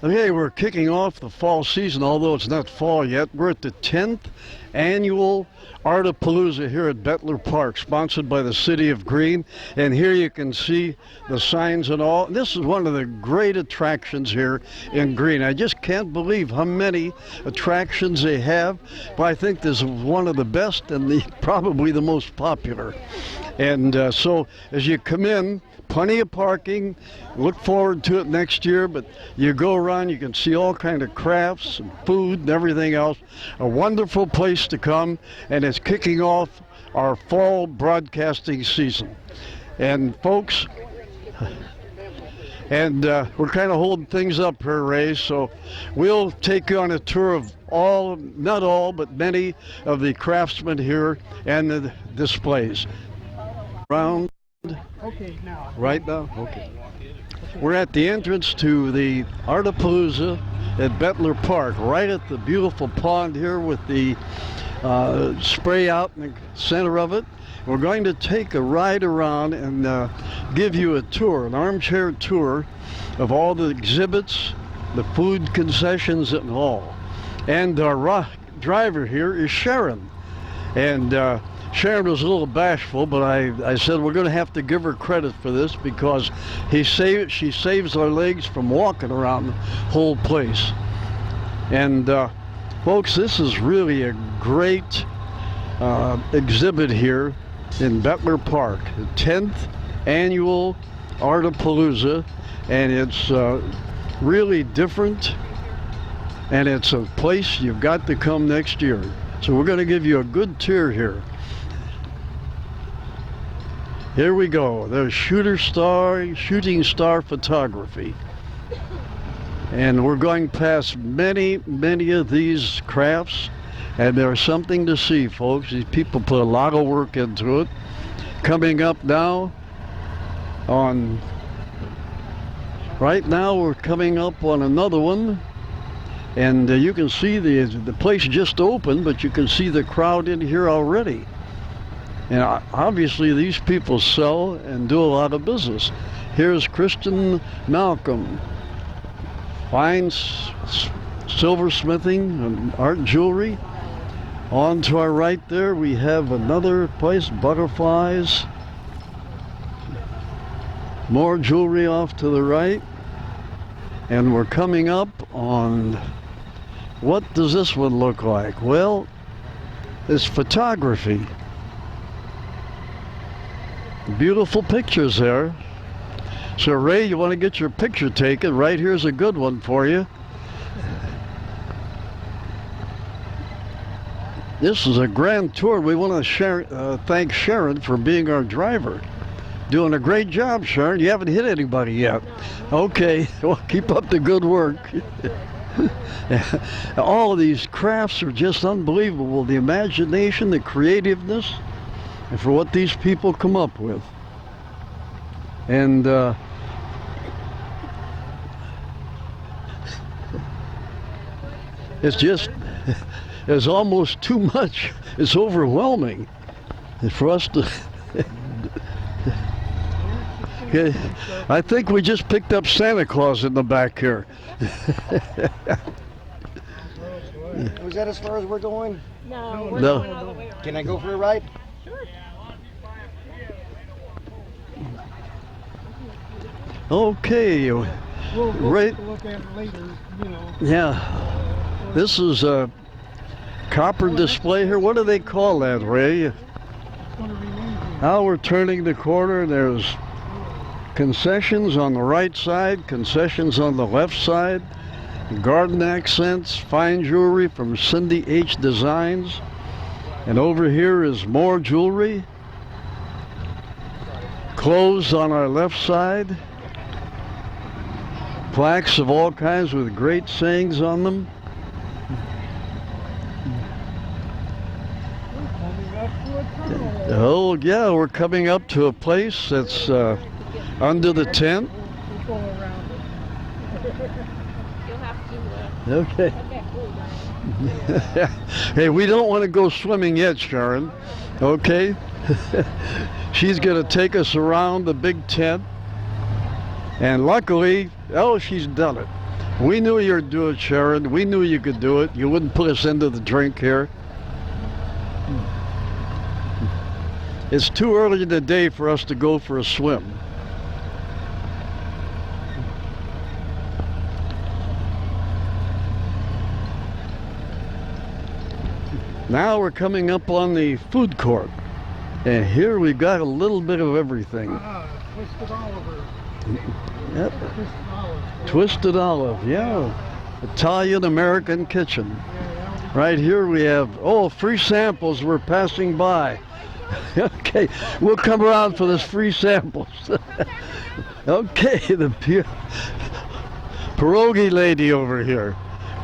Okay, we're kicking off the fall season, although it's not fall yet. We're at the 10th annual Art of Palooza here at Bettler Park, sponsored by the City of Green. And here you can see the signs and all. This is one of the great attractions here in Green. I just can't believe how many attractions they have, but I think this is one of the best and probably the most popular. And so as you come in, plenty of parking. Look forward to it next year, but you go around, you can see all kind of crafts and food and everything else. A wonderful place to come, and it's kicking off our fall broadcasting season. And folks, we're kind of holding things up here, Ray, so we'll take you on a tour of all, not all, but many of the craftsmen here and the displays. Around. Okay, now. Right now? Okay. We're at the entrance to the Art of Palooza at Bettler Park, right at the beautiful pond here with the spray out in the center of it. We're going to take a ride around and give you a tour, an armchair tour of all the exhibits, the food concessions and all. And our driver here is Sharon. And Sharon was a little bashful, but I said we're going to have to give her credit for this because she saves our legs from walking around the whole place. And folks, this is really a great exhibit here in Bettler Park, the 10th annual Art of Palooza, and it's really different, and it's a place you've got to come next year. So we're going to give you a good tour here. Here we go. There's shooting star photography. And we're going past many of these crafts, and there's something to see, folks. These people put a lot of work into it. Coming up now right now we're coming up on another one, and you can see the place just opened, but you can see the crowd in here already. And obviously these people sell and do a lot of business. Here's Kristen Malcolm. Fine silversmithing and art jewelry. On to our right there we have another place, butterflies. More jewelry off to the right. And we're coming up on, what does this one look like? Well, it's photography. Beautiful pictures there. So Ray, you want to get your picture taken? Right here's a good one for you. This is a grand tour. We want to thank Sharon for being our driver. Doing a great job, Sharon. You haven't hit anybody yet. Okay, well, keep up the good work. All of these crafts are just unbelievable. The imagination, the creativeness, and for what these people come up with. And it's just, it's almost too much. It's overwhelming. And for us to, okay, I think we just picked up Santa Claus in the back here. Was that as far as we're going? No. No. Going all the way around. Can I go for a ride? Sure. Okay, We'll right. take a look at it later, you know. Yeah, this is a copper display here. What do they call that, Ray? It's going to remain here. Now we're turning the corner. There's concessions on the right side, concessions on the left side, garden accents, fine jewelry from Cindy H. Designs. And over here is more jewelry. Clothes on our left side. Plaques of all kinds with great sayings on them. Oh yeah, we're coming up to a place that's under the tent. We'll go around it. You'll have to. Okay. Hey, we don't want to go swimming yet, Sharon. Okay? She's going to take us around the big tent. And luckily, oh, she's done it. We knew you'd do it, Sharon. We knew you could do it. You wouldn't put us into the drink here. It's too early in the day for us to go for a swim. Now we're coming up on the food court. And here we've got a little bit of everything. Twisted Oliver. Yep. Twisted Olive. Twisted Olive, yeah. Italian American kitchen. Right here we have, oh, free samples we're passing by. Okay, we'll come around for this free samples. Okay, the pierogi lady over here.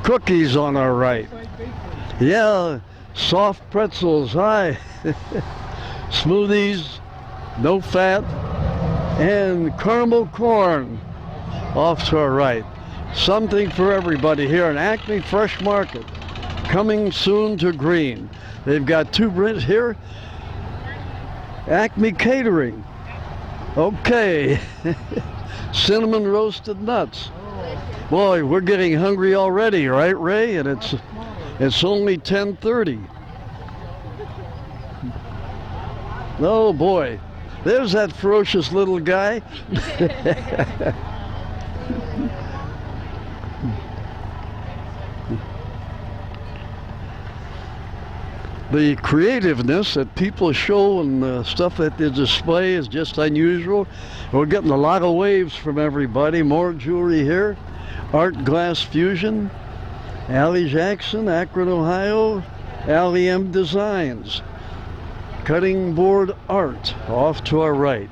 Cookies on our right. Yeah, soft pretzels, hi. Smoothies, no fat, and caramel corn off to our right. Something for everybody here in Acme Fresh Market. Coming soon to Green. They've got two brands here. Acme Catering. Okay. Cinnamon roasted nuts. Boy, we're getting hungry already, right, Ray? And it's only 10:30. Oh boy, there's that ferocious little guy. The creativeness that people show and the stuff that they display is just unusual. We're getting a lot of waves from everybody. More jewelry here. Art Glass Fusion. Allie Jackson, Akron, Ohio. Allie M Designs. Cutting Board Art off to our right.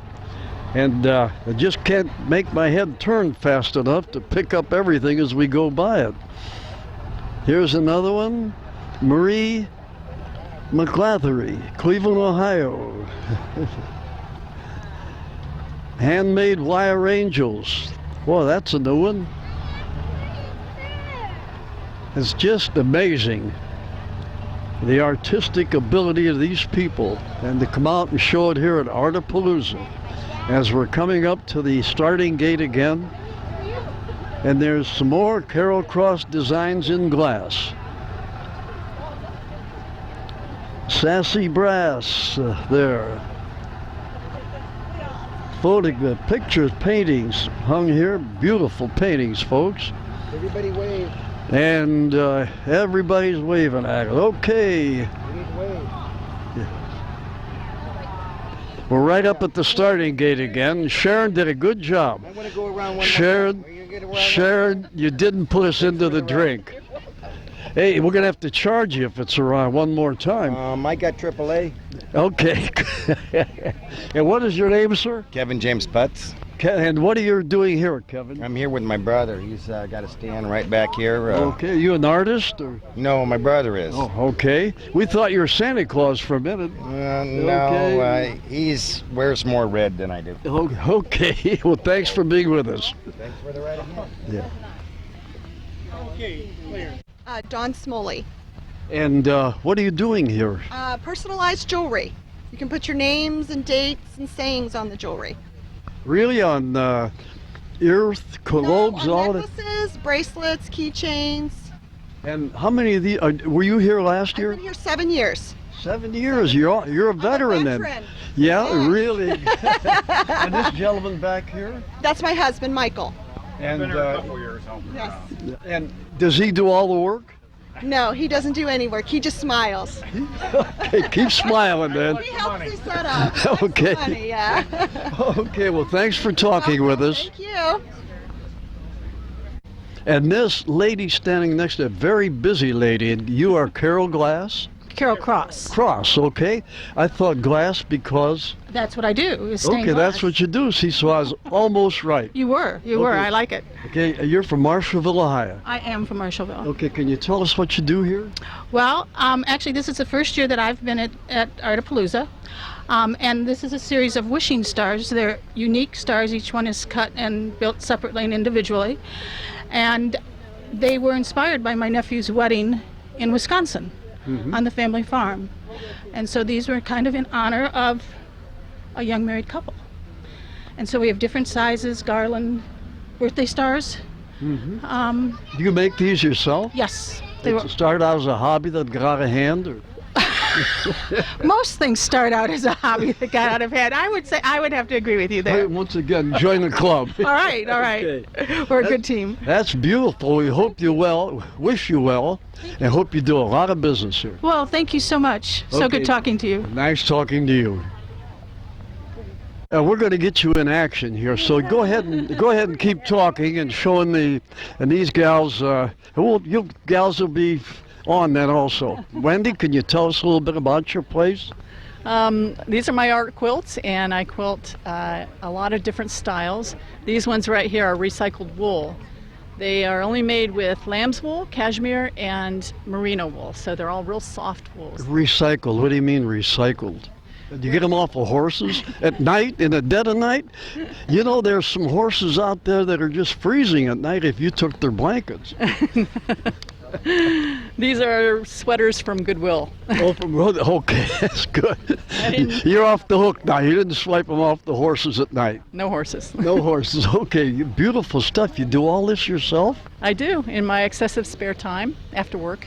And I just can't make my head turn fast enough to pick up everything as we go by it. Here's another one. Marie McLathery, Cleveland, Ohio. Handmade wire angels. Boy, that's a new one. It's just amazing the artistic ability of these people, and to come out and show it here at Artapalooza as we're coming up to the starting gate again. And there's some more Carol Cross designs in glass. Sassy Brass there. Pictures, paintings hung here. Beautiful paintings, folks. Everybody wave. And everybody's waving at it. Okay. We need to wave. We're right up at the starting gate again. Sharon did a good job. I'm going to go around one Sharon, more time. Are you gonna get around Sharon, you didn't put us into the drink. Hey, we're going to have to charge you if it's around one more time. I got AAA. Okay. And what is your name, sir? Kevin James Butts. And what are you doing here, Kevin? I'm here with my brother. He's got a stand right back here. Okay, you an artist? Or? No, my brother is. Oh, okay. We thought you were Santa Claus for a minute. No, he wears more red than I do. Okay, well, thanks for being with us. Thanks for the ride again. Yeah. Okay, clear. Dawn Smoley. And what are you doing here? Personalized jewelry. You can put your names and dates and sayings on the jewelry. Really, on earth, globes, No, on all that? necklaces, bracelets, keychains. And how many of these, were you here last I've year? been here 7 years. 7 years, you're a veteran then. veteran. Yeah, Yes. Really. And this gentleman back here? That's my husband, Michael. And, Yes. and does he do all the work? No, he doesn't do any work. He just smiles. Okay, keep smiling then. He helps me set up. That's Okay. Funny, yeah. Okay, well, thanks for talking with us. Thank you. And this lady standing next to a very busy lady, and you are Carol Glass? Carol Cross. Cross, okay. I thought glass because... That's what I do. Is stained Okay, that's glass. what you do. See, so I was almost right. You were. Okay. I like it. Okay, you're from Marshallville, Ohio. I am from Marshallville. Okay, can you tell us what you do here? Well, actually, this is the first year that I've been at Artapalooza. And this is a series of wishing stars. They're unique stars. Each one is cut and built separately and individually. And they were inspired by my nephew's wedding in Wisconsin on the family farm. And so these were kind of in honor of a young married couple. And so we have different sizes, garland, birthday stars. Do you make these yourself? Yes. Did it start out as a hobby that got out of hand? Or? Most things start out as a hobby that got out of hand. I would say I would have to agree with you Hey, there. once again, join the club. All right, all right. Okay. We're a good team. That's beautiful. We hope you well, wish you well, and hope you do a lot of business here. Well, thank you so much. So Okay. good talking to you. Nice talking to you. We're going to get you in action here, so go ahead and keep talking and showing these gals. You gals will be on then also. Wendy, can you tell us a little bit about your place? These are my art quilts, and I quilt a lot of different styles. These ones right here are recycled wool. They are only made with lamb's wool, cashmere, and merino wool, so they're all real soft wools. Recycled. What do you mean recycled? Do you get them off of horses at night, in the dead of night? You know, there's some horses out there that are just freezing at night if you took their blankets. These are sweaters from Goodwill. Oh, okay, that's good. didn't- You're off the hook now. You didn't swipe them off the horses at night. No horses. No horses. Okay, beautiful stuff. You do all this yourself? I do, in my excessive spare time after work.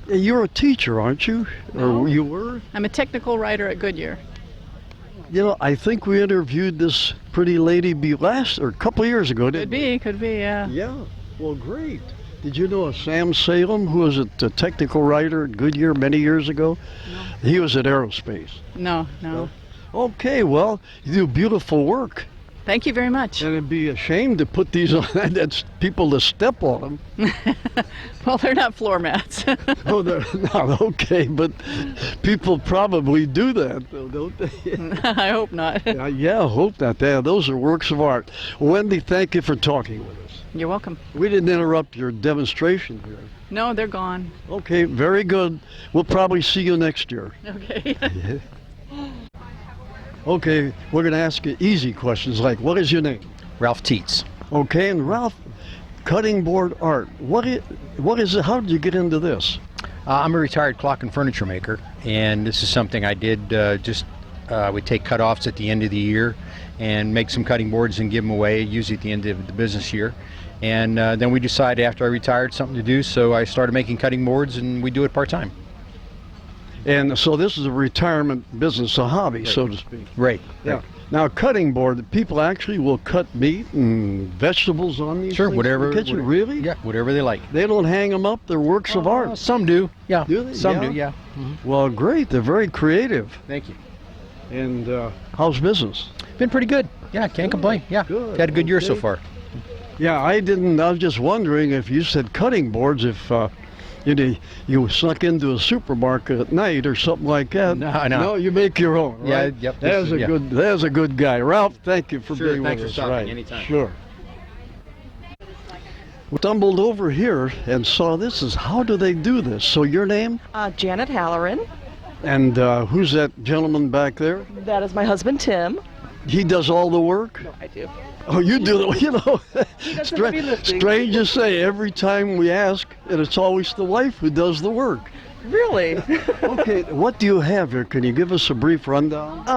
You're a teacher, aren't you? No. Or you were? I'm a technical writer at Goodyear. You know, I think we interviewed this pretty lady a couple of years ago, didn't we? Could be, yeah. Yeah. Well, great. Did you know Sam Salem, who was a technical writer at Goodyear many years ago? No. He was at Aerospace. No. Okay, well, you do beautiful work. Thank you very much. And it'd be a shame to put these on, that's people to step on them. Well, they're not floor mats. Oh, they're not, okay, but people probably do that, though, don't they? I hope not. Yeah, I hope not. Yeah, those are works of art. Wendy, thank you for talking with us. You're welcome. We didn't interrupt your demonstration here. No, they're gone. Okay, very good. We'll probably see you next year. Okay. Okay, we're going to ask you easy questions like, what is your name? Ralph Teets. Okay, and Ralph, cutting board art. What is it? How did you get into this? I'm a retired clock and furniture maker, and this is something I did we take cut-offs at the end of the year and make some cutting boards and give them away, usually at the end of the business year. And then we decided after I retired something to do, so I started making cutting boards, and we do it part-time. And so this is a retirement business, a hobby, so to speak. Right. Yeah. Right. Now, cutting board, people actually will cut meat and vegetables on these Sure, things whatever. in the kitchen. whatever- Really? Yeah, whatever they like. They don't hang them up. They're works of art. Some do. Yeah. Do they? Some Yeah. do. Yeah. Well, great. They're very creative. Thank you. And how's business? Been pretty good. Yeah, can't complain. Yeah. Good, Had a good year so okay. far. Yeah, I was just wondering if you said cutting boards, if you snuck into a supermarket at night or something like that. No. No, you make your own. Yeah, Right? yep, There's this is- yeah. There's a good guy. Ralph, thank you for Sure, being thanks with for us. stopping Right. anytime. Sure. We stumbled over here and saw this. How do they do this? So your name? Janet Halloran. And who's that gentleman back there? That is my husband, Tim. He does all the work? I do. Oh, you do, you know. does the heavy lifting. Strange to say, every time we ask, and it's always the wife who does the work. Really? Okay, what do you have here? Can you give us a brief rundown?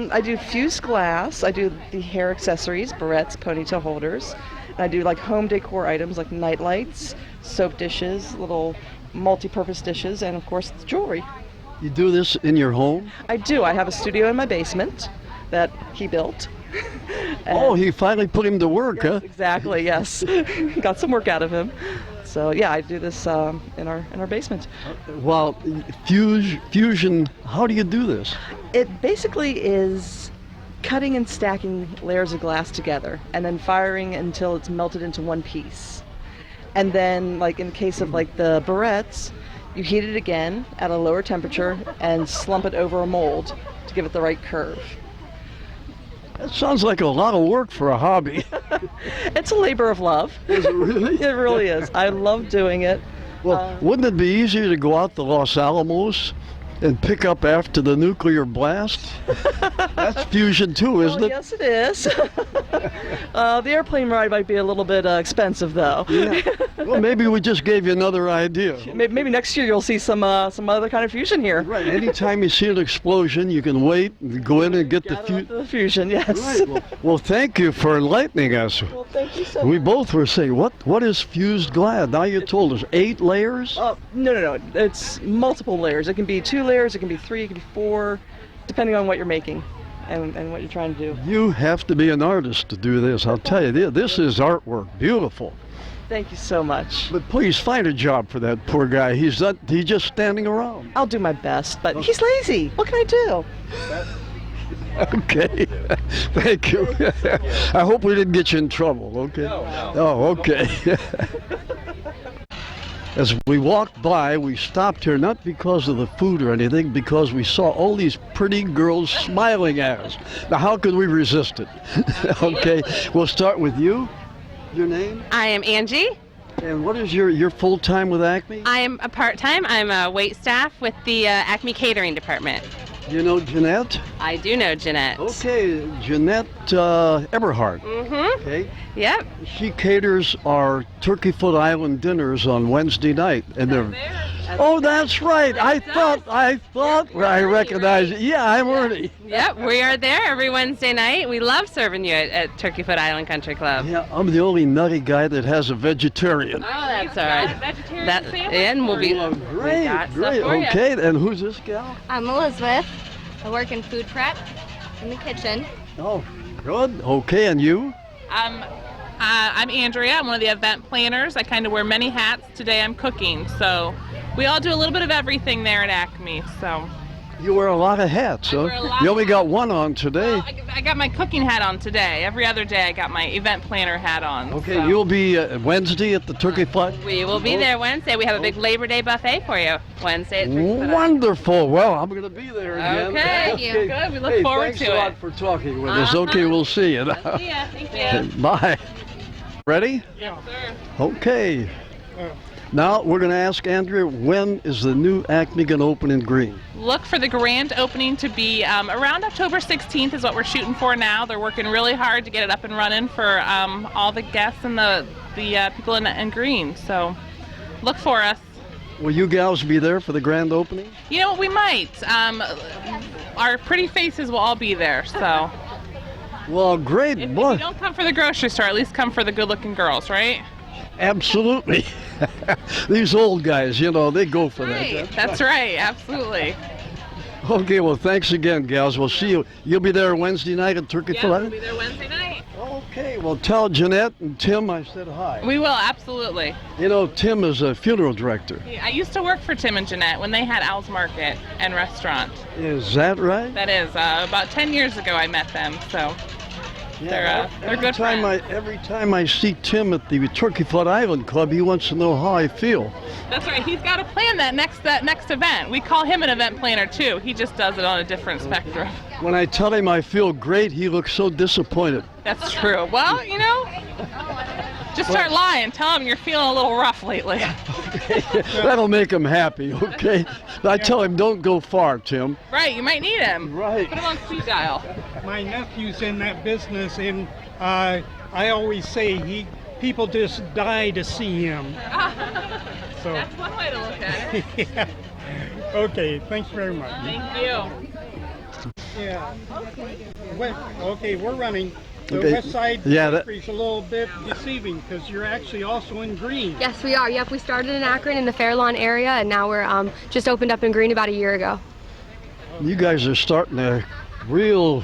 I do fused glass. I do the hair accessories, barrettes, ponytail holders. And I do like home decor items like night lights, soap dishes, little multi-purpose dishes, and of course jewelry. You do this in your home? I do. I have a studio in my basement that he built. Oh, he finally put him to work, huh? Exactly, yes. Got some work out of him. So yeah, I do this in our basement. Well, fusion, how do you do this? It basically is cutting and stacking layers of glass together and then firing until it's melted into one piece. And then, like in the case of like the barrettes, you heat it again at a lower temperature and slump it over a mold to give it the right curve. That sounds like a lot of work for a hobby. It's a labor of love. Is it really? It really is. I love doing it. Well, wouldn't it be easier to go out to Los Alamos and pick up after the nuclear blast? That's fusion too, isn't Well, it? yes, it is. The airplane ride might be a little bit expensive, though. Yeah. Well, maybe we just gave you another idea. Maybe next year you'll see some other kind of fusion here. Right. Anytime you see an explosion, you can wait and go in and get the Gather up the fusion, yes. Right. Well, thank you for enlightening us. Well, thank you so We much. both were saying, what is fused glass? Now you told us 8 layers? No. It's multiple layers. It can be 2 layers, it can be 3, it can be 4, depending on what you're making and what you're trying to do. You have to be an artist to do this. I'll tell you, this is artwork. Beautiful. Thank you so much. But please find a job for that poor guy. He's just standing around. I'll do my best, but he's lazy. What can I do? Okay. Thank you. I hope we didn't get you in trouble, okay? No. Oh, okay. As we walked by, we stopped here not because of the food or anything, because we saw all these pretty girls smiling at us. Now, how could we resist it? Okay, we'll start with you. Your name? I am Angie. And what is your full-time with Acme? I am a part-time. I'm a wait staff with the Acme Catering Department. You know Jeanette? I do know Jeanette. Okay, Jeanette Eberhardt. Mm-hmm. Okay. Yep. She caters our Turkey Foot Island dinners on Wednesday night, and they're. Oh, that's right. I thought I recognized it. Yeah, I'm Ernie. Yep, we are there every Wednesday night. We love serving you at Turkey Foot Island Country Club. Yeah, I'm the only nutty guy that has a vegetarian. Oh, that's all right. And we'll be. Well, we great, got stuff great. for ya. Okay, and who's this gal? I'm Elizabeth. I work in food prep in the kitchen. Oh, good. Okay, and you? I'm Andrea. I'm one of the event planners. I kind of wear many hats. Today I'm cooking, so we all do a little bit of everything there at Acme. So You wear a lot of hats, huh? wear a lot You only of got one on today. well, I got my cooking hat on today. Every other day I got my event planner hat on. Okay, so. you'll be Wednesday at the Turkey Foot? We will be there Wednesday. We have a big Labor Day buffet for you Wednesday at Turkey Foot Island. Wonderful. Well, I'm going to be there again. Okay. Thank you. Good. We look Hey, forward thanks to a it. lot for talking with us. Okay, we'll see you. See ya. Thank you. Bye. Ready? Yes, sir. Okay. Now we're going to ask Andrea, when is the new Acme going to open in Green? Look for the grand opening to be around October 16th is what we're shooting for now. They're working really hard to get it up and running for all the guests and the people in Green. So look for us. Will you gals be there for the grand opening? You know what, we might. Our pretty faces will all be there. So Well, great. if Boy, you don't come for the grocery store, at least come for the good-looking girls, right? absolutely. These old guys, you know, they go for Right. that. That's right. Absolutely. Okay, well, thanks again, gals. We'll see you. You'll be there Wednesday night at Turkey Yeah, Foot we'll Island? be there Wednesday night. Okay, well, tell Jeanette and Tim I said hi. We will, absolutely. You know, Tim is a funeral director. I used to work for Tim and Jeanette when they had Al's Market and restaurant. Is that right? That is, about 10 years ago I met them, so they're good friends. Every time I see Tim at the Turkey Foot Island Club, he wants to know how I feel. That's right, he's got to plan that next event. We call him an event planner too. He just does it on a different spectrum. When I tell him I feel great, he looks so disappointed. That's true. Well, you know, just start lying. Tell him you're feeling a little rough lately. That'll make him happy, okay? I tell him don't go far, Tim. Right, you might need him. Right. Put him on speed dial. My nephew's in that business, and I always say people just die to see him. So That's one way to look at it. yeah. Okay, thanks very much. Thank you. Yeah. Okay, we're running. The Okay. west side Yeah, country's a little bit deceiving because you're actually also in Green. Yes, we are. Yep, we started in Akron in the Fair Lawn area, and now we're just opened up in Green about a year ago. You guys are starting a real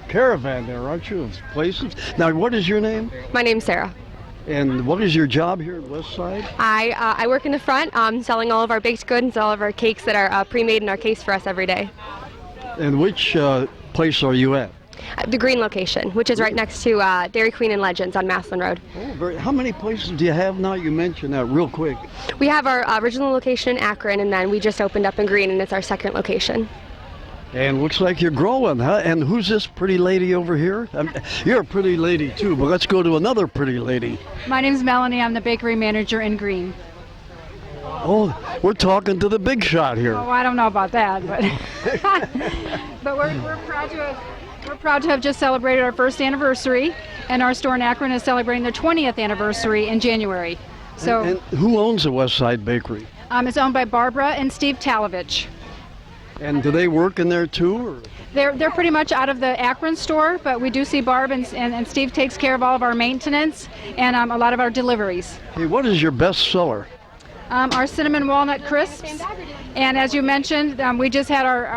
caravan there, aren't you, of places? Now, what is your name? My name's Sarah. And what is your job here at West Side? I work in the front, selling all of our baked goods, all of our cakes that are pre-made in our case for us every day. And which place are you at? The Green location, which is right next to Dairy Queen and Legends on Maslin Road. Oh, how many places do you have now? You mentioned that real quick. We have our original location in Akron, and then we just opened up in Green, and it's our second location. And looks like you're growing, huh? And who's this pretty lady over here? You're a pretty lady too, but let's go to another pretty lady. My name's Melanie. I'm the bakery manager in Green. Oh, we're talking to the big shot here. Oh, I don't know about that, but but we're proud to have just celebrated our first anniversary, and our store in Akron is celebrating their 20th anniversary in January. So And who owns the West Side Bakery? it's owned by Barbara and Steve Talovich. And do they work in there too? Or? They're pretty much out of the Akron store, but we do see Barb and Steve takes care of all of our maintenance and a lot of our deliveries. Hey, what is your best seller? Our cinnamon walnut crisps, and as you mentioned, we just had our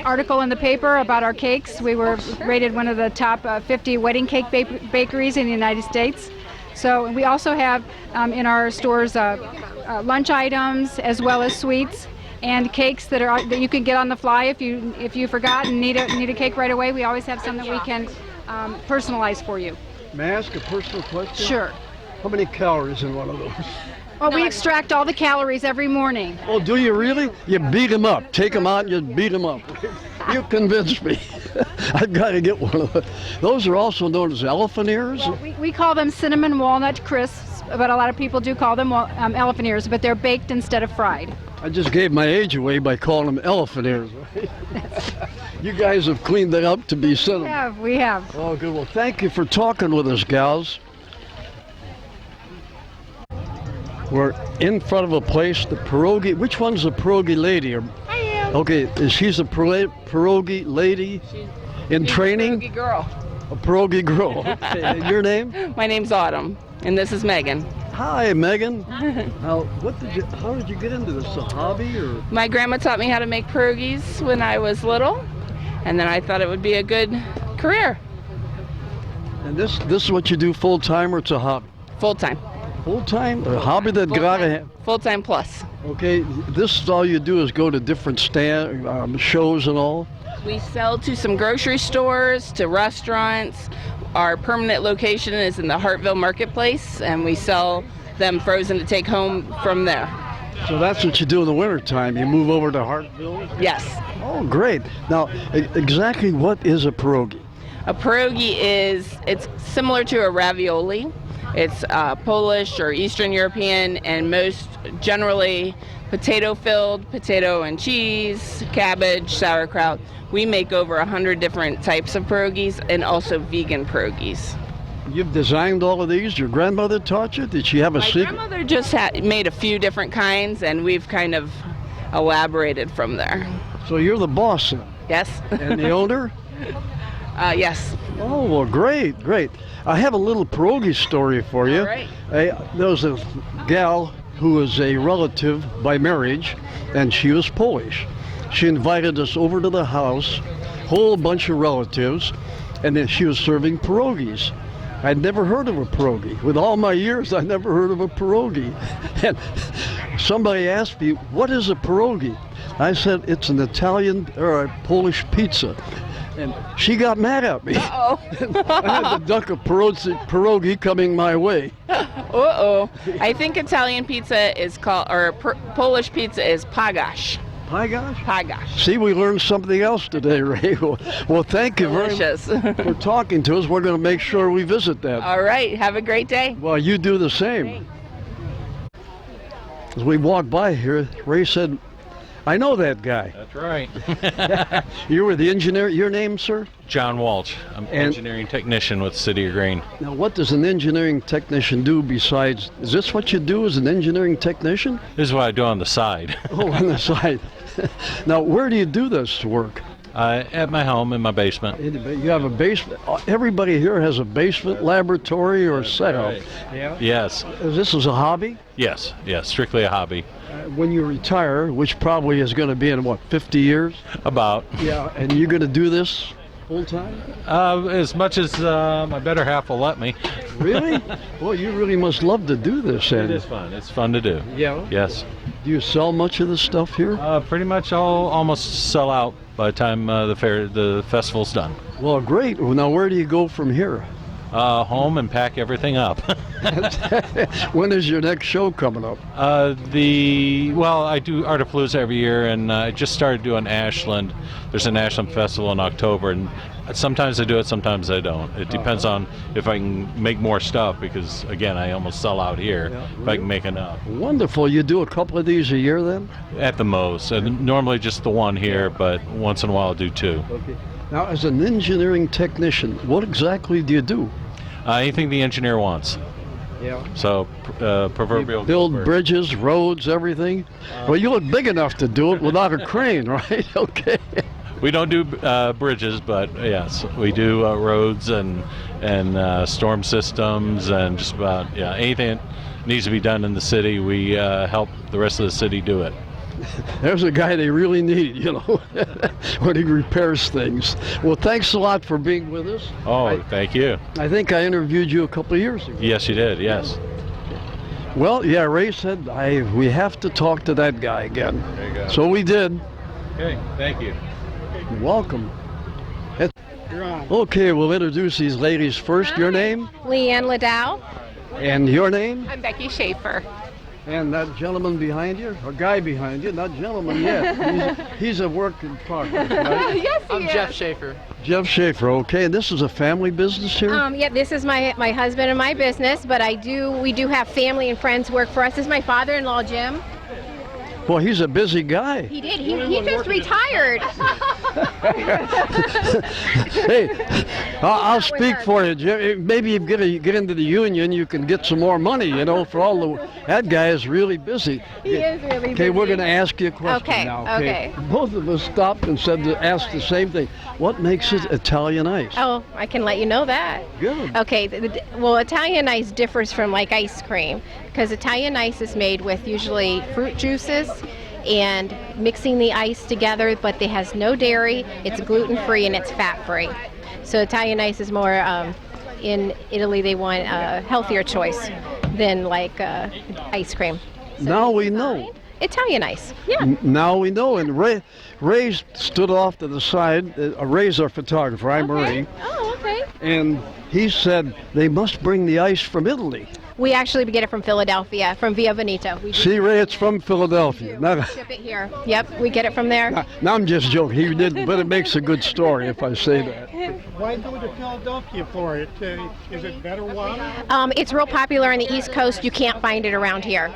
article in the paper about our cakes. We were rated one of the top 50 wedding cake bakeries in the United States. So we also have in our stores lunch items as well as sweets and cakes that you can get on the fly if you forgot and need a cake right away. We always have some that we can personalize for you. May I ask a personal question? Sure. How many calories in one of those? Oh, we extract all the calories every morning. Oh, do you really? You beat them up. Take them out and you beat them up. You convinced me. I've got to get one of those. Those are also known as elephant ears? Well, we call them cinnamon walnut crisps, but a lot of people do call them elephant ears, but they're baked instead of fried. I just gave my age away by calling them elephant ears. Right? You guys have cleaned that up to be cinnamon. We have. Oh, good. Well, thank you for talking with us, gals. We're in front of a place, the pierogi. Which one's the pierogi lady? I am. Okay, she's a pierogi lady in training? Pierogi girl. A pierogi girl. Okay. And your name? My name's Autumn, and this is Megan. Hi, Megan. Now, how did you get into this? A hobby or? My grandma taught me how to make pierogies when I was little, and then I thought it would be a good career. And this is what you do full time, or it's a hobby? Full time. Full time? A hobby that gotta have. Full time plus. Okay, this is all you do is go to different shows and all? We sell to some grocery stores, to restaurants. Our permanent location is in the Hartville Marketplace, and we sell them frozen to take home from there. So that's what you do in the wintertime. You move over to Hartville? Yes. Oh, great. Now, exactly what is a pierogi? A pierogi it's similar to a ravioli. It's Polish or Eastern European, and most generally potato-filled, potato and cheese, cabbage, sauerkraut. We make over 100 different types of pierogies and also vegan pierogies. You've designed all of these? Your grandmother taught you? Did she have a secret? My grandmother just made a few different kinds, and we've kind of elaborated from there. So you're the boss then? Yes. And the owner? Yes. Oh, well, great, great. I have a little pierogi story for you. All right. There was a gal who was a relative by marriage, and she was Polish. She invited us over to the house, whole bunch of relatives, and then she was serving pierogies. I'd never heard of a pierogi. With all my years, I never heard of a pierogi. And somebody asked me, what is a pierogi? I said, it's an Italian or a Polish pizza. And she got mad at me. Uh-oh. I had to duck a pierogi coming my way. Uh-oh. I think Italian pizza is called, or Polish pizza is pagash. Pagash? Pagash. See, we learned something else today, Ray. Well, thank you very much for talking to us. We're going to make sure we visit that. All right. Have a great day. Well, you do the same. Thanks. As we walked by here, Ray said, I know that guy. That's right. You were the engineer. Your name, sir? John Walsh. I'm an engineering technician with City of Green. Now, what does an engineering technician do besides, is this what you do as an engineering technician? This is what I do on the side. Oh, on the side. Now, where do you do this work? At my home in my basement. You have a basement. Everybody here has a basement laboratory or setup. Right. Yeah. Yes. This is a hobby? Yes. Strictly a hobby. When you retire, which probably is going to be in what, 50 years? About. Yeah. And you're going to do this full time? As much as my better half will let me. Really? Well, you really must love to do this. It is fun. It's fun to do. Yeah. Yes. Do you sell much of this stuff here? Pretty much I'll almost sell out by the time the festival's done. Well, great. Well, now where do you go from here? Home and pack everything up. When is your next show coming up? Well, I do Art of Palooza every year, and I just started doing Ashland. There's an Ashland festival in October, and sometimes I do it, sometimes I don't. It depends on if I can make more stuff, because again, I almost sell out here if I can make enough. Wonderful. You do a couple of these a year then? At the most, and normally just the one here, but once in a while I'll do two. Okay. Now, as an engineering technician, what exactly do you do? Anything the engineer wants. Yeah. So, proverbial. Build bridges, roads, everything? Well, you look big enough to do it without a crane, right? Okay. We don't do bridges, but yes, we do roads and storm systems and just about anything that needs to be done in the city. We help the rest of the city do it. There's a guy they really need, when he repairs things. Well, thanks a lot for being with us. Oh, thank you. I think I interviewed you a couple of years ago. Yes, you did, yes. Well, yeah, Ray said we have to talk to that guy again. There you go. So we did. Okay, thank you. You're welcome. You're on. Okay, we'll introduce these ladies first. Your name? Leanne Ladow. And your name? I'm Becky Schaefer. And that gentleman behind you, or guy behind you, not gentleman yet. He's a work in progress, right? Yes, he I'm is. Jeff Schaefer. Jeff Schaefer, okay. And this is a family business here? Yeah, this is my husband and my business, but we do have family and friends work for us. This is my father-in-law, Jim. Well, he's a busy guy. He did. He just retired. Hey, I'll speak for you, Jim. Maybe you get into the union, you can get some more money, for all the... That guy is really busy. He is really busy. Okay, we're going to ask you a question now. Okay. Both of us stopped and said to ask the same thing. What makes it Italian ice? Oh, I can let you know that. Good. Okay, well, Italian ice differs from like ice cream because Italian ice is made with usually fruit juices and mixing the ice together, but it has no dairy, it's gluten-free, and it's fat-free. So Italian ice is more, in Italy they want a healthier choice than like ice cream. So now we know. Italian ice, yeah. Now we know, and Ray stood off to the side. Ray's our photographer, I'm Marie. Oh, okay. And he said they must bring the ice from Italy. We actually get it from Philadelphia, from Via Veneto. See, Ray, it's from Philadelphia. We ship it here. Yep, we get it from there. Now I'm just joking. He didn't, but it makes a good story if I say that. Why go to Philadelphia for it? Is it better water? It's real popular on the East Coast. You can't find it around here.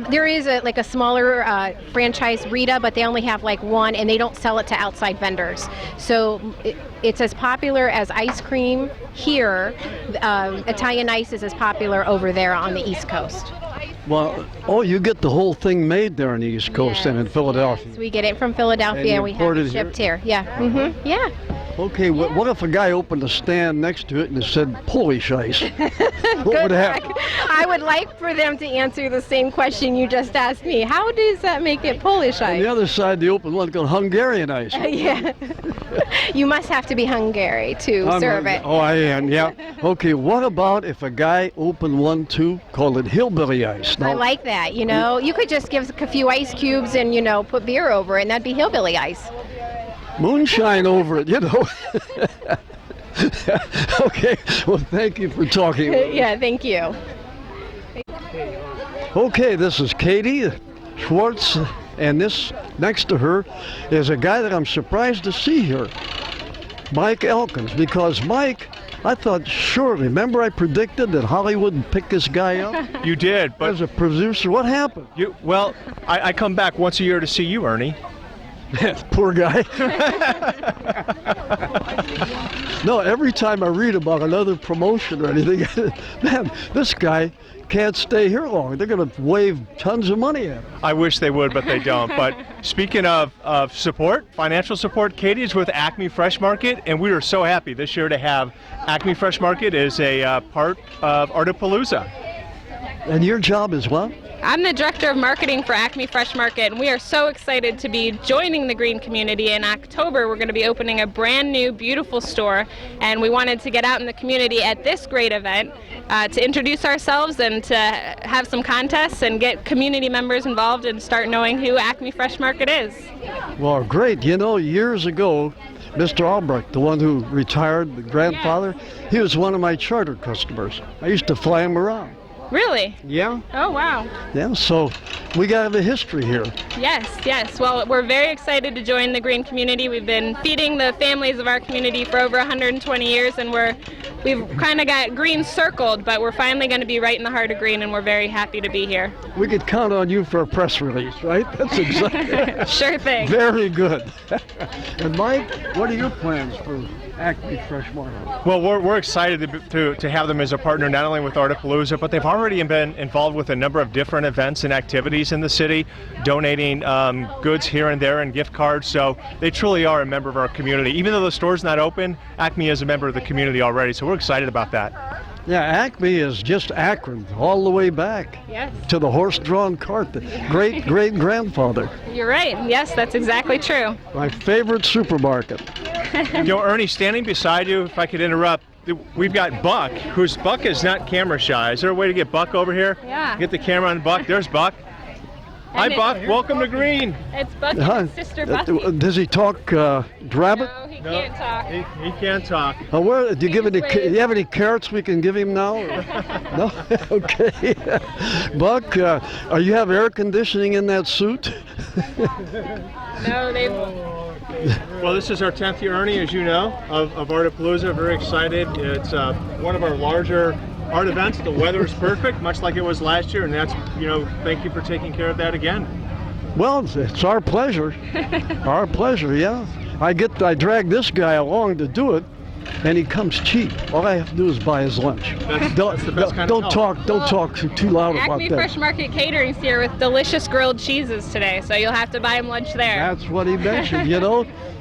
There is a smaller franchise, Rita, but they only have like one, and they don't sell it to outside vendors. So it's as popular as ice cream here. Italian ice is as popular over there on the East Coast. Well, you get the whole thing made there on the East Coast and in Philadelphia. So we get it from Philadelphia and we have it shipped here. Yeah. Mm-hmm. Yeah. Okay, what if a guy opened a stand next to it and it said Polish ice? What would happen? I would like for them to answer the same question you just asked me. How does that make it Polish ice? On the other side, the open one called Hungarian ice. Yeah. You must have to be Hungary to serve it. Oh, I am, yeah. Okay, what about if a guy opened one too, called it hillbilly ice? I like that, You could just give a few ice cubes and, put beer over it, and that'd be hillbilly ice. Moonshine over it, Okay, well, thank you for talking with us. Yeah, thank you. Okay, this is Katie Schwartz, and this next to her is a guy that I'm surprised to see here, Mike Elkins, because Mike, I thought, sure, remember I predicted that Hollywood would pick this guy up? You did, but... As a producer, what happened? I come back once a year to see you, Ernie. Poor guy. No, every time I read about another promotion or anything, man, this guy can't stay here long. They're going to wave tons of money at him. I wish they would, but they don't. But speaking of support, financial support, Katie is with Acme Fresh Market, and we are so happy this year to have Acme Fresh Market as a part of Art of Palooza. And your job is what? I'm the Director of Marketing for Acme Fresh Market, and we are so excited to be joining the green community. In October, we're going to be opening a brand new, beautiful store, and we wanted to get out in the community at this great event to introduce ourselves and to have some contests and get community members involved and start knowing who Acme Fresh Market is. Well, great. Years ago, Mr. Albrecht, the one who retired, the grandfather, he was one of my charter customers. I used to fly him around. Really? Yeah. Oh, wow. Yeah, so we got a history here. Yes, yes. Well, we're very excited to join the green community. We've been feeding the families of our community for over 120 years, and we've kind of got green circled, but we're finally going to be right in the heart of green, and we're very happy to be here. We could count on you for a press release, right? That's exactly. Sure thing. Very good. And Mike, what are your plans for Acme Fresh Market? Well, we're excited to have them as a partner, not only with Artapalooza, but they've already been involved with a number of different events and activities in the city, donating goods here and there and gift cards. So they truly are a member of our community. Even though the store's not open, Acme is a member of the community already. So we're excited about that. Yeah, Acme is just Akron all the way back to the horse-drawn cart, the great-great-grandfather. You're right. Yes, that's exactly true. My favorite supermarket. You know, Ernie, standing beside you, if I could interrupt, we've got Buck, Buck is not camera shy. Is there a way to get Buck over here? Yeah. Get the camera on Buck. There's Buck. Hi, Buck. Welcome to Green. It's Buck and his sister Bucky. Does he talk rabbit? No, he can't talk. He can't talk. Do you have any carrots we can give him now? No? Okay. Buck, you have air conditioning in that suit? No, they Well, this is our 10th year, Ernie, as you know, of Artapalooza. Very excited. It's one of our larger art events. The weather is perfect, much like it was last year, and that's, thank you for taking care of that again. Well, it's our pleasure. Our pleasure, yeah. I drag this guy along to do it, and he comes cheap. All I have to do is buy his lunch. That's the best kind of help. Don't talk too loud about Acme that. Fresh Market Catering's here with delicious grilled cheeses today, so you'll have to buy him lunch there. That's what he mentioned.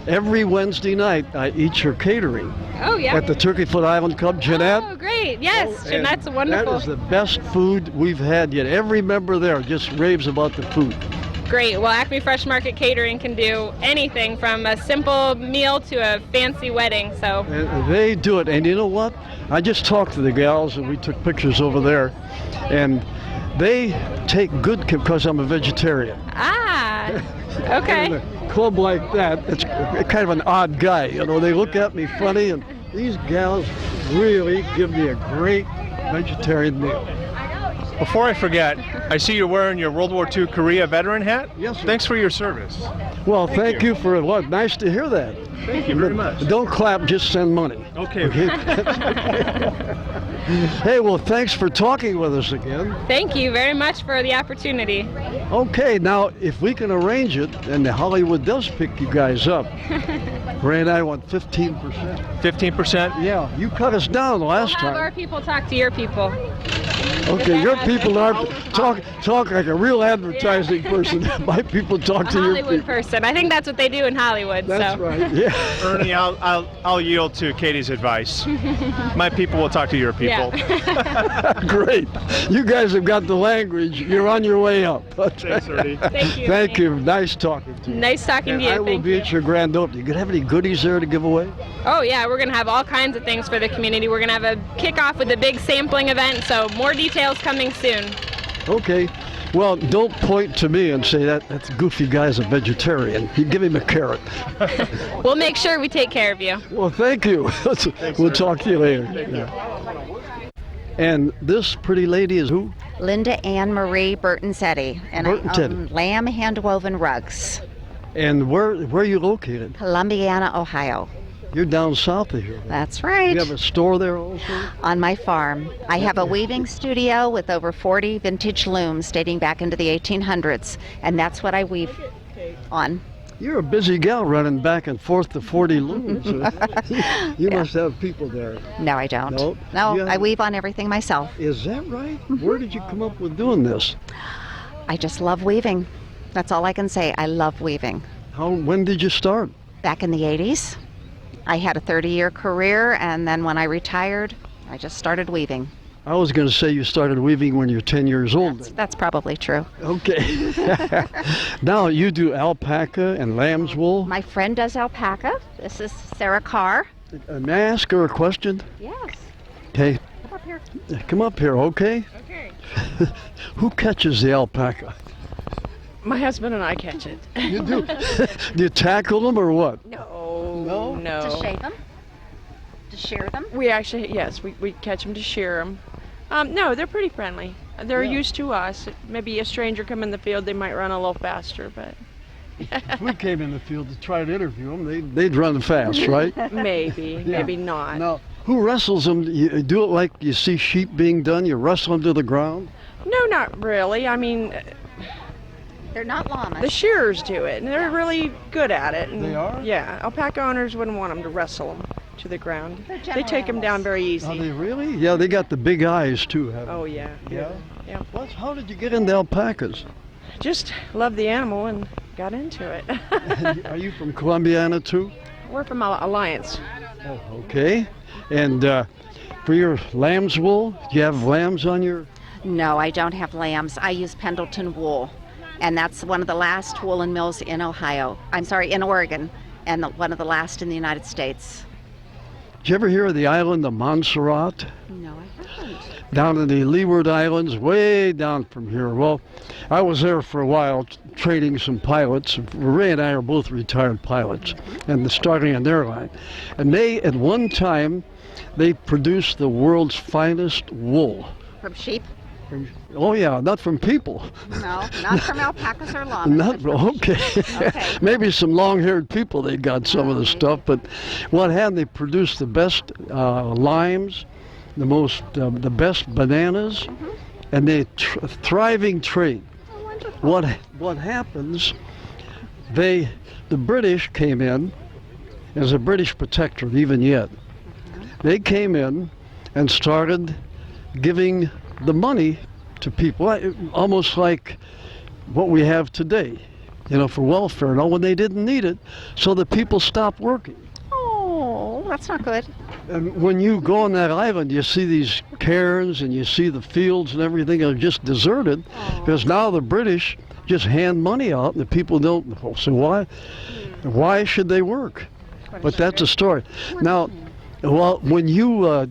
Every Wednesday night I eat your catering. Oh, yeah. At the Turkey Foot Island Club, Jeanette. Oh, great. Yes, Jeanette's wonderful. That is the best food we've had yet. Every member there just raves about the food. Great. Well, Acme Fresh Market Catering can do anything from a simple meal to a fancy wedding. So And they do it. And you know what? I just talked to the gals, and we took pictures over there. And they take good care, because I'm a vegetarian. Ah, okay. In a club like that, it's kind of an odd guy. They look at me funny, and these gals really give me a great vegetarian meal. Before I forget, I see you're wearing your World War II Korea veteran hat. Yes, sir. Thanks for your service. Well, thank you for what? Nice to hear that. Thank you very much. Don't clap, just send money. Okay. Hey, well, thanks for talking with us again. Thank you very much for the opportunity. Okay, now, if we can arrange it, and Hollywood does pick you guys up, Ray and I want 15%. 15%? Yeah, you cut us down last Have time. our people talk to your people. Okay, your people are talk like a real advertising person. My people talk to your Hollywood people. person. I think that's what they do in Hollywood. That's so. right. Yeah. Ernie, I'll yield to Katie's advice. My people will talk to your people. Yeah. Great. You guys have got the language. You're on your way up. Thanks, Ernie. Thank you. Thank you. Nice talking to you. Nice talking to you. I will Thank be you. at your grand opening. You gonna have any goodies there to give away? Oh yeah, we're gonna have all kinds of things for the community. We're gonna have a kickoff with a big sampling event. So more details coming soon. Okay. Well, don't point to me and say that's goofy guy's a vegetarian. You give him a carrot. We'll make sure we take care of you. Well, thank you. We'll talk to you later. And this pretty lady is who? Linda Ann Marie Burton-Setti, and I Burton-Setti. own Lamb Hand-Woven Rugs, And where are you located? Columbiana, Ohio. You're down south of here. That's right. You have a store there also? On my farm. I have a weaving studio with over 40 vintage looms dating back into the 1800s, and that's what I weave on. You're a busy gal running back and forth to 40 looms. You must have people there. No, I don't. No? No, You I have- weave on everything myself. Is that right? Where did you come up with doing this? I just love weaving. That's all I can say. I love weaving. When did you start? Back in the 80s. I had a 30-year career, and then when I retired, I just started weaving. I was going to say you started weaving when you're 10 years old. That's probably true. Okay. Now you do alpaca and lamb's wool. My friend does alpaca. This is Sarah Carr. May I ask her a question? Yes. Okay. Come up here. Come up here, okay? Okay. Who catches the alpaca? My husband and I catch it. You do? Do you tackle them or what? No. No. To shave them? To shear them? We actually, yes, we catch them to shear them. No, they're pretty friendly. They're used to us. Maybe a stranger come in the field, they might run a little faster, but. If we came in the field to try to interview them, they'd run fast, right? Maybe, maybe not. Now, who wrestles them? You do it like you see sheep being done? You wrestle them to the ground? No, not really. I mean, they're not llamas. The shearers do it, and they're really good at it. And they are? Yeah, alpaca owners wouldn't want them to wrestle them to the ground. They take them animals. down very easy. Are they really? Yeah, they got the big eyes too, haven't they? Oh yeah. Yeah? Yeah. How did you get into alpacas? Just love the animal and got into it. Are you from Columbiana too? We're from Alliance. Oh, okay. And for your lamb's wool, do you have lambs on your? No, I don't have lambs. I use Pendleton wool, and that's one of the last woolen mills in Ohio. I'm sorry, in Oregon, and one of the last in the United States. Did you ever hear of the island of Montserrat? No, I haven't. Down in the Leeward Islands, way down from here. Well, I was there for a while training some pilots. Ray and I are both retired pilots, and starting an airline. And they, at one time, they produced the world's finest wool. From sheep? Oh yeah, not from people. No, not from alpacas or llamas. Not okay. Maybe some long-haired people they got some of the stuff, but what happened? They produced the best limes, the best bananas, and they thriving trade. Oh, wonderful. What happens? The British came in as a British protectorate, even yet. They came in and started giving the money to people, almost like what we have today, for welfare and all, when they didn't need it, so the people stopped working. Oh, that's not good. And when you go on that island, you see these cairns and you see the fields and everything are just deserted, because now the British just hand money out and the people don't. So why should they work? But that's a story. Now, well, when you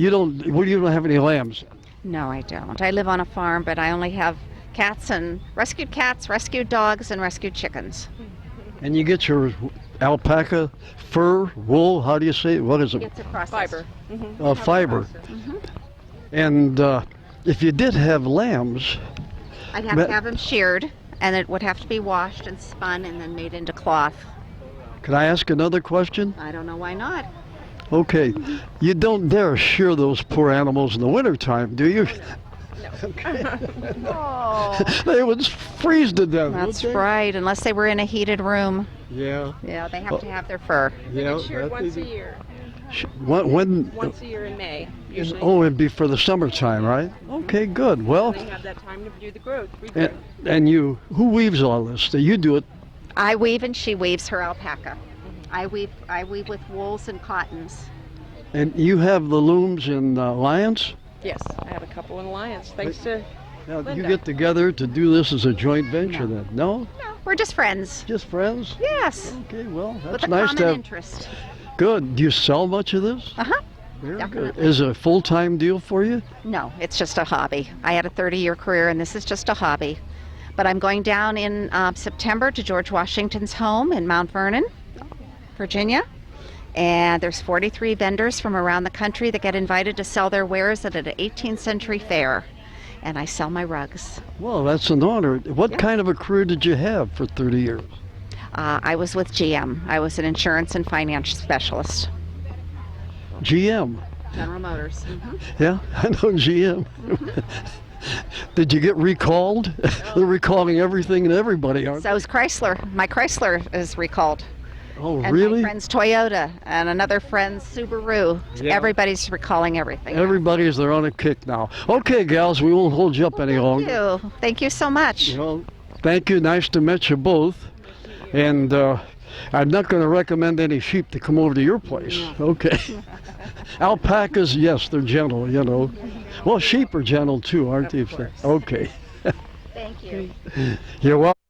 don't have any lambs. No, I don't. I live on a farm, but I only have cats, rescued dogs, and rescued chickens. And you get your alpaca fur, wool, how do you say it? What is it? It's a process. Fiber. Fiber. And if you did have lambs... I'd have to have them sheared, and it would have to be washed and spun and then made into cloth. Can I ask another question? I don't know why not. Okay. You don't dare shear those poor animals in the wintertime, do you? Oh. They would freeze to death. That's right, unless they were in a heated room. Yeah. Yeah, they have to have their fur. They get sheared once a year. When? Once a year in May, usually. Oh, it'd be for the summertime, right? Okay, good. Well. They have that time to do the growth. And who weaves all this? You do it. I weave and she weaves her alpaca. I weave with wools and cottons. And you have the looms in Alliance? Yes, I have a couple in Alliance, thanks to Now, Linda. you get together to do this as a joint venture then? No? No, we're just friends. Just friends? Yes. Okay, well, that's with a nice common to have. interest. Good. Do you sell much of this? Uh-huh. Very Definitely. good. Is it a full-time deal for you? No, it's just a hobby. I had a 30-year career, and this is just a hobby. But I'm going down in September to George Washington's home in Mount Vernon, Virginia. And there's 43 vendors from around the country that get invited to sell their wares at an 18th century fair. And I sell my rugs. Well, that's an honor. What kind of a career did you have for 30 years? I was with GM. I was an insurance and finance specialist. GM? General Motors. Yeah, I know GM. Did you get recalled? They're recalling everything and everybody, aren't they? So is Chrysler. My Chrysler is recalled. Oh, and really? my friend's Toyota and another friend's Subaru. Yeah. Everybody's recalling everything. Everybody's they're on a kick now. Okay, gals, we won't hold you up any longer. Thank you. Thank you so much. Well, thank you. Nice to meet you both. And I'm not going to recommend any sheep to come over to your place. Okay. Alpacas, yes, they're gentle, you know. Well, sheep are gentle too, aren't they? Okay. Thank you. You're welcome.